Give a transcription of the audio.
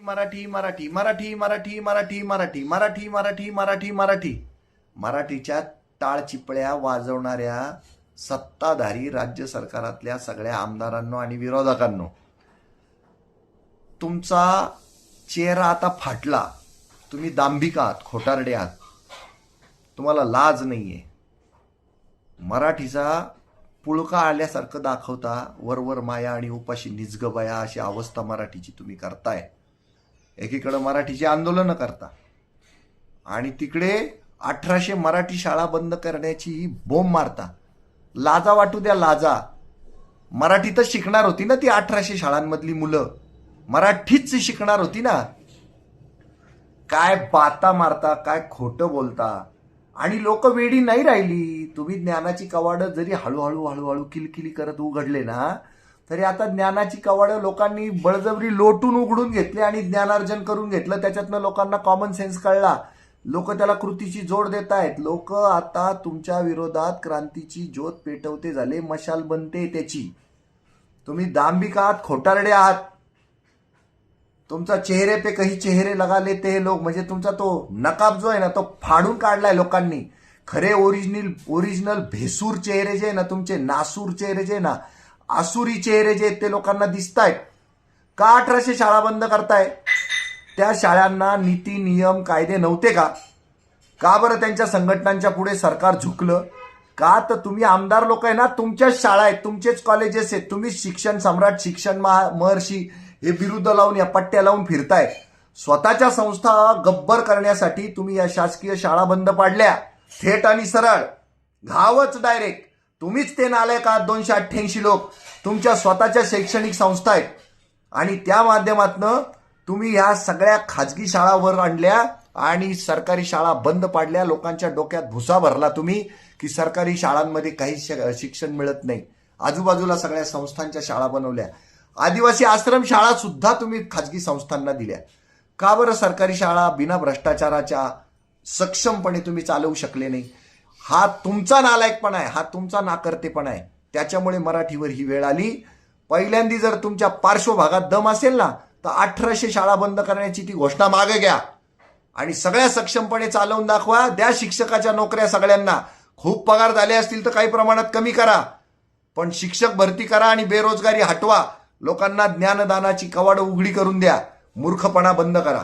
मराठी मराठी मराठी मराठी मराठी मराठी मराठी मराठी मराठी मराठी मराठीच्या टाळचिपळ्या वाजवणाऱ्या सत्ताधारी राज्य सरकारातल्या सगळ्या आमदारांनो आणि विरोधकांनो, तुमचा चेहरा आता फाटला. तुम्ही दांभिक आहात, खोटारडे आहात, तुम्हाला लाज नाहीये. मराठीचा पुळका आल्यासारखं दाखवता, वरवर माया आणि उपाशी निजगबया अशी अवस्था मराठीची तुम्ही करताय. एकीकडे मराठीची आंदोलनं करता आणि तिकडे 1800 मराठी शाळा बंद करण्याची बोंब मारता. लाजा वाटू द्या, लाजा. मराठीतच शिकणार होती ना ती 1800 शाळांमधली मुलं, मराठीच शिकणार होती ना. काय बाता मारता, काय खोटं बोलता. आणि लोक वेडी नाही राहिली. तुम्ही ज्ञानाची कवाडं जरी हळूहळू हळूहळू किलकिली करत उघडले ना, तरी आता ज्ञानाची कवाडं लोकांनी बळजबरी लोटून उघडून घेतले आणि ज्ञानार्जन करून घेतलं. त्याच्यातनं लोकांना कॉमन सेन्स कळला. लोक त्याला कृतीची जोड देत आहेत. लोक आता तुमच्या विरोधात क्रांतीची ज्योत पेटवते झाले, मशाल बनते त्याची. तुम्ही दांभिक आहात, खोटारडे आहात. तुमचा चेहरे पे कही चेहरे लगा लेते हे लोक, म्हणजे तुमचा तो नकाब जो आहे ना तो फाडून काढलाय लोकांनी. खरे ओरिजिनल भेसूर चेहरे जे ना तुमचे, नासूर चेहरे जे ना, आसुरी चेहरे जे ते लोकांना दिसतायत. का 1800 शाळा बंद करताय? त्या शाळांना नीती नियम कायदे नव्हते का? का बरं त्यांच्या संघटनांच्या पुढे सरकार झुकलं? का तर तुम्ही आमदार लोक आहे ना, तुमच्याच शाळा आहेत, तुमचेच कॉलेजेस आहेत. तुम्ही शिक्षण सम्राट, शिक्षण महर्षी हे बिरुद्ध लावून, या पट्ट्या लावून फिरताय. स्वतःच्या संस्था गब्बर करण्यासाठी तुम्ही या शासकीय शाळा बंद पाडल्या, थेट आणि सरळ. घावच डायरेक्ट. तुम्हीच ते नालायक आहात. 288 लोक तुमच्या स्वतःच्या शैक्षणिक संस्था आहेत आणि त्या माध्यमातनं तुम्ही ह्या सगळ्या खाजगी शाळा वर आणल्या आणि सरकारी शाळा बंद पाडल्या. लोकांच्या डोक्यात भुसा भरला तुम्ही की सरकारी शाळांमध्ये काही शिक्षण मिळत नाही. आजूबाजूला सगळ्या संस्थांच्या शाळा बनवल्या. आदिवासी आश्रम शाळा सुद्धा तुम्ही खाजगी संस्थांना दिल्या. का बरं सरकारी शाळा बिना भ्रष्टाचाराच्या सक्षमपणे तुम्ही चालवू शकले नाही? हा तुमचा नालायकपणा आहे, हा तुमचा नाकर्तेपणा आहे. त्याच्यामुळे मराठीवर ही वेळ आली. पहिल्यांदी जर तुमच्या पार्श्वभागात दम असेल ना, तर 1800 शाळा बंद करण्याची ती घोषणा मागे घ्या आणि सगळ्या सक्षमपणे चालवून दाखवा. द्या शिक्षकाच्या नोकऱ्या सगळ्यांना. खूप पगार झाले असतील तर काही प्रमाणात कमी करा, पण शिक्षक भरती करा आणि बेरोजगारी हटवा. लोकांना ज्ञानदानाची कवाडं उघडी करून द्या. मूर्खपणा बंद करा.